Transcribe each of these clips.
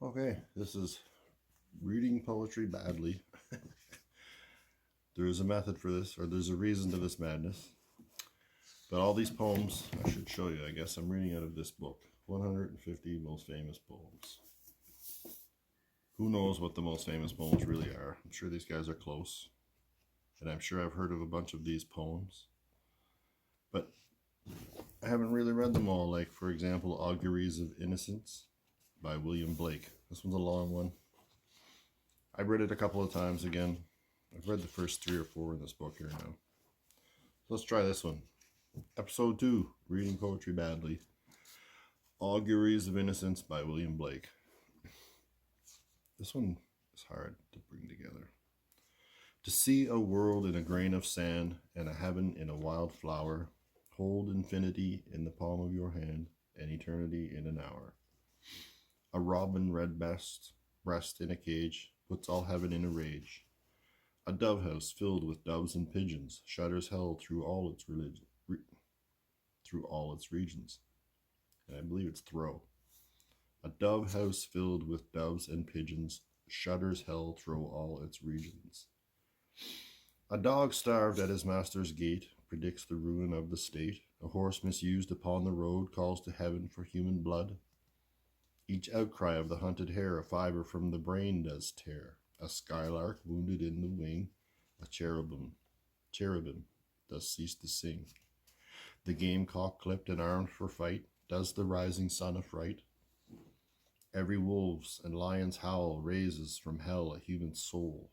Okay, this is reading poetry badly. There is a method for this, or there's a reason to this madness. But all these poems, I should show you, I guess I'm reading out of this book 150 Most Famous Poems. Who knows what the most famous poems really are? I'm sure these guys are close, and I'm sure I've heard of a bunch of these poems. But I haven't really read them all, like, for example, Auguries of Innocence by William Blake. This one's a long one. I've read it a couple of times again. I've read the first 3 or 4 in this book here now. So let's try this one. Episode 2, Reading Poetry Badly. Auguries of Innocence by William Blake. This one is hard to bring together. To see a world in a grain of sand and a heaven in a wild flower, hold infinity in the palm of your hand and eternity in an hour. A robin redbreast in a cage puts all heaven in a rage. A dove house filled with doves and pigeons shudders hell through all its regions. And I believe it's throw. A dove house filled with doves and pigeons shudders hell through all its regions. A dog starved at his master's gate predicts the ruin of the state. A horse misused upon the road calls to heaven for human blood. Each outcry of the hunted hare a fibre from the brain does tear. A skylark wounded in the wing, a cherubim does cease to sing. The gamecock clipped and armed for fight does the rising sun affright. Every wolf's and lion's howl raises from hell a human soul.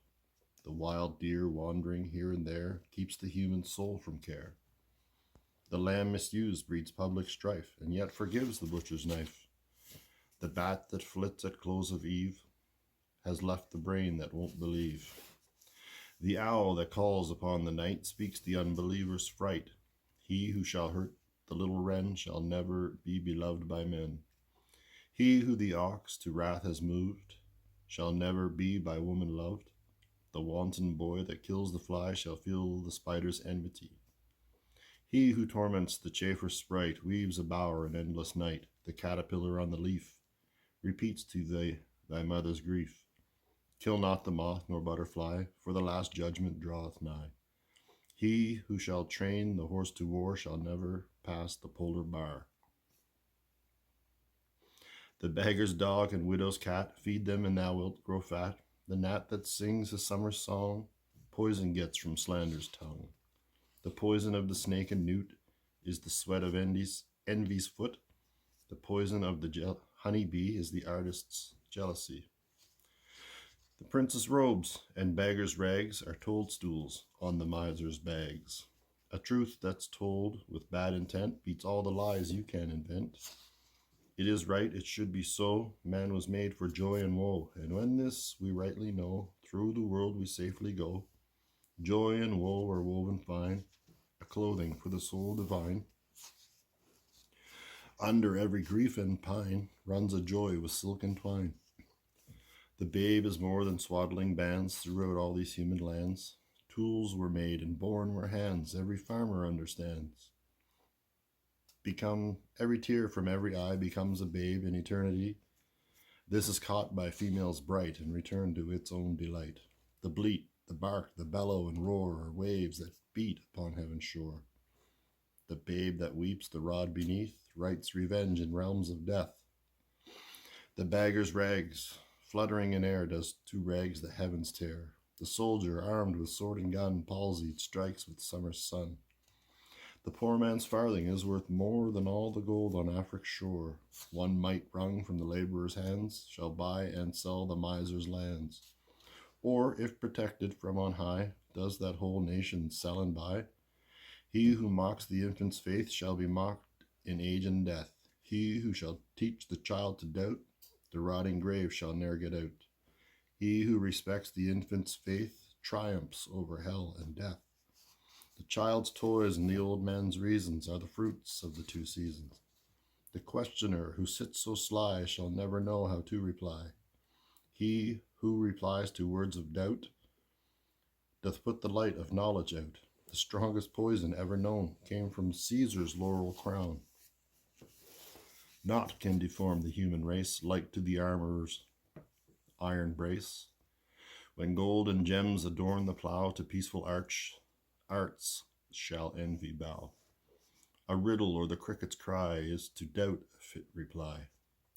The wild deer wandering here and there keeps the human soul from care. The lamb misused breeds public strife and yet forgives the butcher's knife. The bat that flits at close of eve has left the brain that won't believe. The owl that calls upon the night speaks the unbeliever's fright. He who shall hurt the little wren shall never be beloved by men. He who the ox to wrath has moved shall never be by woman loved. The wanton boy that kills the fly shall feel the spider's enmity. He who torments the chaffer sprite weaves a bower in endless night. The caterpillar on the leaf repeats to thy mother's grief. Kill not the moth nor butterfly, for the last judgment draweth nigh. He who shall train the horse to war shall never pass the polar bar. The beggar's dog and widow's cat, feed them and thou wilt grow fat. The gnat that sings a summer song, poison gets from slander's tongue. The poison of the snake and newt is the sweat of envy's foot. The poison of the honey bee is the artist's jealousy. The prince's robes and beggar's rags are toadstools on the miser's bags. A truth that's told with bad intent beats all the lies you can invent. It is right, it should be so. Man was made for joy and woe, and when this we rightly know, through the world we safely go. Joy and woe are woven fine, a clothing for the soul divine. Under every grief and pine runs a joy with silken twine. The babe is more than swaddling bands throughout all these human lands. Tools were made and born were hands, every farmer understands. Every tear from every eye becomes a babe in eternity. This is caught by females bright and returned to its own delight. The bleat, the bark, the bellow and roar are waves that beat upon heaven's shore. The babe that weeps the rod beneath writes revenge in realms of death. The beggar's rags, fluttering in air, does to rags the heavens tear. The soldier, armed with sword and gun, palsied, strikes with summer's sun. The poor man's farthing is worth more than all the gold on Afric's shore. One mite wrung from the laborer's hands shall buy and sell the miser's lands. Or, if protected from on high, does that whole nation sell and buy? He who mocks the infant's faith shall be mocked in age and death. He who shall teach the child to doubt, the rotting grave shall ne'er get out. He who respects the infant's faith triumphs over hell and death. The child's toys and the old man's reasons are the fruits of the 2 seasons. The questioner who sits so sly shall never know how to reply. He who replies to words of doubt doth put the light of knowledge out. The strongest poison ever known came from Caesar's laurel crown. Naught can deform the human race like to the armorer's iron brace. When gold and gems adorn the plough, to peaceful arts shall envy bow. A riddle or the cricket's cry is to doubt a fit reply.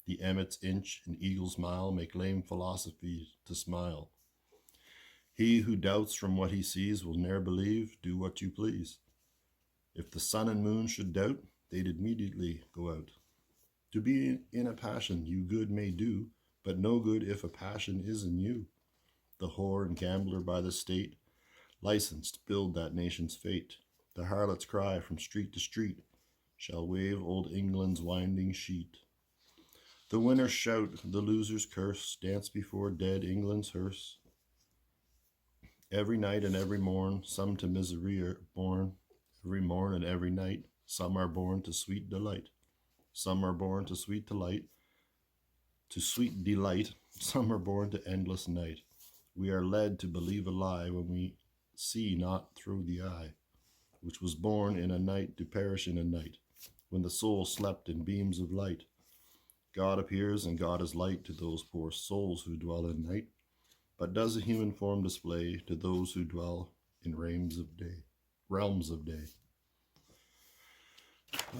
The emmet's inch and eagle's mile make lame philosophy to smile. He who doubts from what he sees will ne'er believe, do what you please. If the sun and moon should doubt, they'd immediately go out. To be in a passion you good may do, but no good if a passion is in you. The whore and gambler by the state, licensed build that nation's fate. The harlot's cry from street to street shall wave old England's winding sheet. The winners shout, the losers curse, dance before dead England's hearse. Every night and every morn, some to misery are born. Every morn and every night, some are born to sweet delight. Some are born to sweet delight, Some are born to endless night. We are led to believe a lie when we see not through the eye, which was born in a night to perish in a night, when the soul slept in beams of light. God appears and God is light to those poor souls who dwell in night, but does a human form display to those who dwell in realms of day.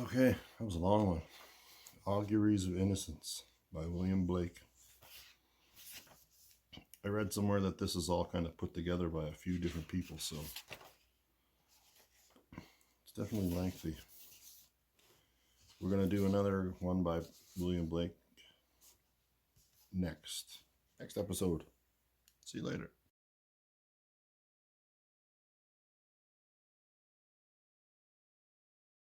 Okay, that was a long one. Auguries of Innocence by William Blake. I read somewhere that this is all kind of put together by a few different people, so it's definitely lengthy. We're going to do another one by William Blake next episode. See you later.